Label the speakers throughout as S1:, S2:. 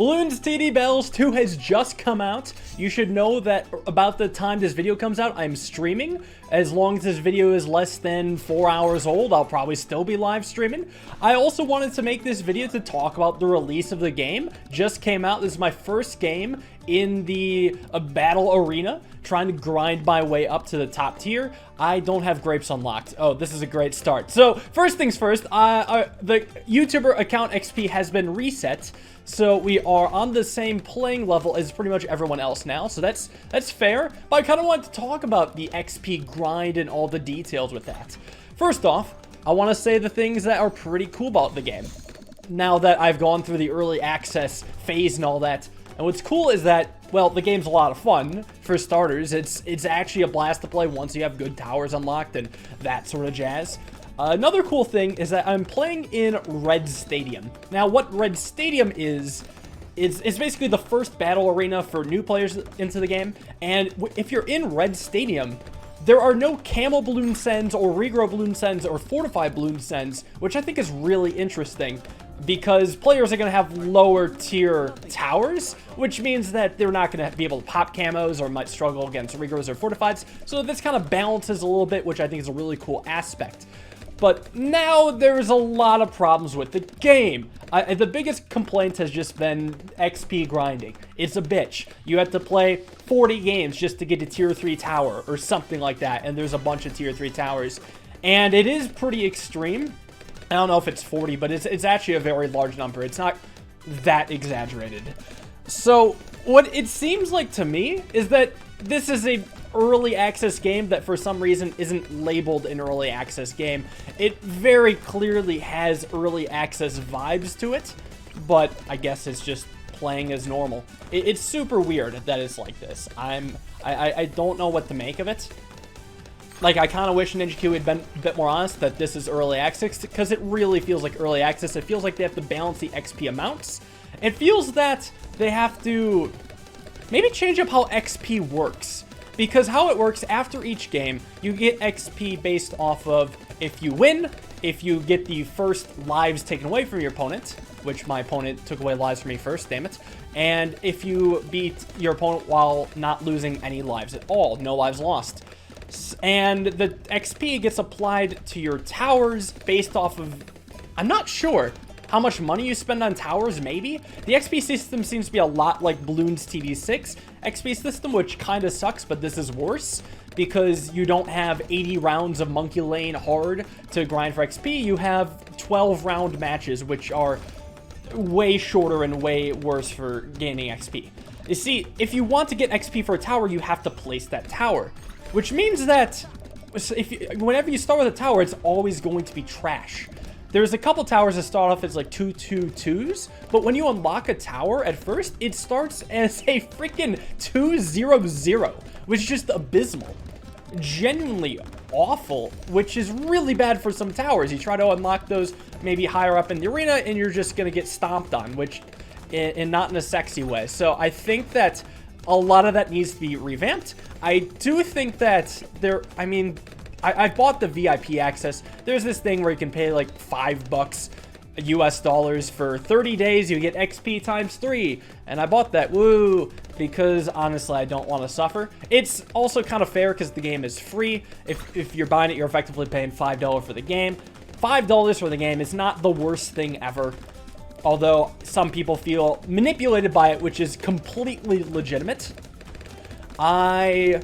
S1: Bloons TD Bells 2 has just come out. You should know that about the time this video comes out, I'm streaming. As long as this video is less than 4 hours old, I'll probably still be live streaming. I also wanted to make this video to talk about the release of the game. Just came out. This is my first game in the battle arena, trying to grind my way up to the top tier. I don't have grapes unlocked. Oh, this is a great start. So first things first, the YouTuber account XP has been reset, so we are on the same playing level as pretty much everyone else now, so that's fair. But I kind of wanted to talk about the XP grind and all the details with that. First off, I want to say the things that are pretty cool about the game now that I've gone through the early access phase and all that. And what's cool is that, well, the game's a lot of fun. For starters, it's actually a blast to play once you have good towers unlocked and that sort of jazz. Another cool thing is that I'm playing in Red Stadium. Now, what Red Stadium is basically the first battle arena for new players into the game. And if you're in Red Stadium, there are no camo balloon sends or regrow balloon sends or fortified balloon sends, which I think is really interesting, because players are going to have lower tier towers, which means that they're not going to be able to pop camos or might struggle against regrows or fortifieds. So this kind of balances a little bit, which I think is a really cool aspect. But now there's a lot of problems with the game. The biggest complaint has just been XP grinding. It's a bitch. You have to play 40 games just to get a tier 3 tower or something like that, and there's a bunch of tier 3 towers. And it is pretty extreme. I don't know if it's 40, but it's actually a very large number. It's not that exaggerated. So what it seems like to me is that this is a early access game that for some reason isn't labeled an early access game. It very clearly has early access vibes to it, but I guess it's just playing as normal. It's super weird that it's like this. I don't know what to make of it. Like, I kind of wish NinjaQ had been a bit more honest that this is early access, because it really feels like early access. It feels like they have to balance the XP amounts. It feels that they have to maybe change up how XP works. Because how it works, after each game, you get XP based off of if you win, if you get the first lives taken away from your opponent, which my opponent took away lives from me first, damn it, and if you beat your opponent while not losing any lives at all, no lives lost. And the XP gets applied to your towers based off of, I'm not sure how much money you spend on towers, maybe? The XP system seems to be a lot like Bloons TV6 XP system, which kind of sucks, but this is worse because you don't have 80 rounds of Monkey Lane hard to grind for XP. You have 12 round matches, which are way shorter and way worse for gaining XP. You see, if you want to get XP for a tower, you have to place that tower, which means that whenever you start with a tower, it's always going to be trash. There's a couple towers that start off as like 222s, but when you unlock a tower at first, it starts as a freaking 200, which is just abysmal. Genuinely awful, which is really bad for some towers. You try to unlock those maybe higher up in the arena, and you're just going to get stomped on, which and not in a sexy way. So I think that a lot of that needs to be revamped. I do think that I bought the VIP access. There's this thing where you can pay like $5 US dollars for 30 days. You get XP times 3. And I bought that, woo, because honestly, I don't want to suffer. It's also kind of fair because the game is free. If you're buying it, you're effectively paying $5 for the game. $5 for the game is not the worst thing ever. Although some people feel manipulated by it, which is completely legitimate. I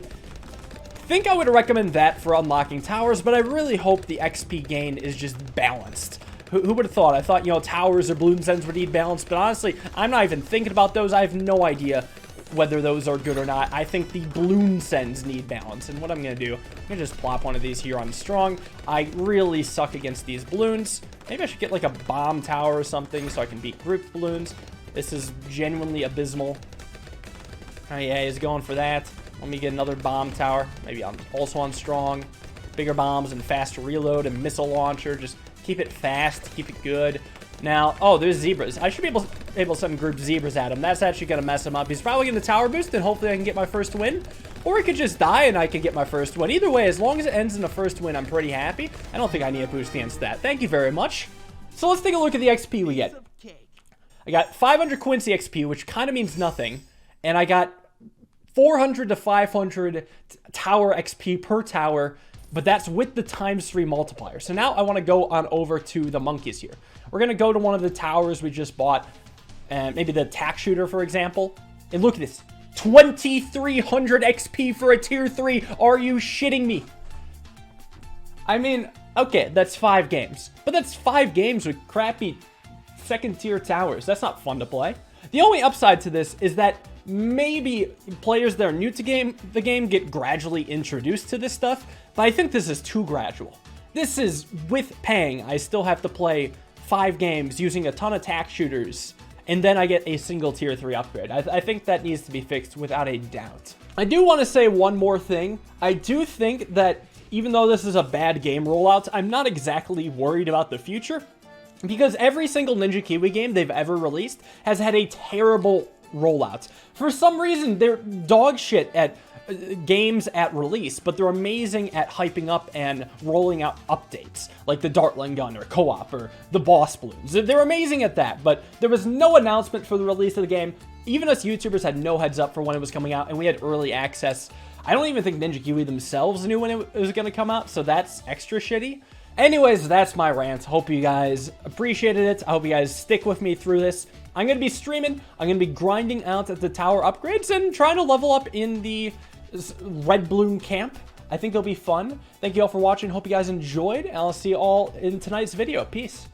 S1: think I would recommend that for unlocking towers, but I really hope the XP gain is just balanced. Who would have thought? I thought, you know, towers or balloon sends would need balance, but honestly, I'm not even thinking about those. I have no idea whether those are good or not. I think the balloon sends need balance, and what I'm going to do, I'm going to just plop one of these here on strong. I really suck against these balloons. Maybe I should get like a bomb tower or something so I can beat group balloons. This is genuinely abysmal. Oh yeah, he's going for that. Let me get another bomb tower. Maybe I'm also on strong. Bigger bombs and faster reload and missile launcher. Just keep it fast, keep it good. Now, oh, there's zebras. I should be able to send group zebras at him. That's actually going to mess him up. He's probably going to tower boost, and hopefully I can get my first win. Or he could just die, and I can get my first win. Either way, as long as it ends in the first win, I'm pretty happy. I don't think I need a boost against that. Thank you very much. So let's take a look at the XP we get. I got 500 Quincy XP, which kind of means nothing. And I got 400 to 500 tower XP per tower, but that's with the ×3 multiplier. So now I want to go on over to the monkeys here. We're going to go to one of the towers we just bought, and maybe the tack shooter, for example. And look at this, 2,300 XP for a tier 3. Are you shitting me? I mean, okay, that's 5 games, but that's 5 games with crappy second tier towers. That's not fun to play. The only upside to this is that maybe players that are new to the game get gradually introduced to this stuff, but I think this is too gradual. This is with paying. I still have to play 5 games using a ton of tack shooters, and then I get a single tier 3 upgrade. I think that needs to be fixed without a doubt. I do want to say one more thing. I do think that even though this is a bad game rollout, I'm not exactly worried about the future, because every single Ninja Kiwi game they've ever released has had a terrible rollout. For some reason, they're dog shit at games at release, but they're amazing at hyping up and rolling out updates, like the Dartling Gun or Co-op or the Boss Bloons. They're amazing at that, but there was no announcement for the release of the game. Even us YouTubers had no heads up for when it was coming out, and we had early access. I don't even think Ninja Kiwi themselves knew when it was going to come out, so that's extra shitty. Anyways, that's my rant. Hope you guys appreciated it. I hope you guys stick with me through this. I'm going to be streaming. I'm going to be grinding out at the tower upgrades and trying to level up in the Red Bloon camp. I think it'll be fun. Thank you all for watching. Hope you guys enjoyed. And I'll see you all in tonight's video. Peace.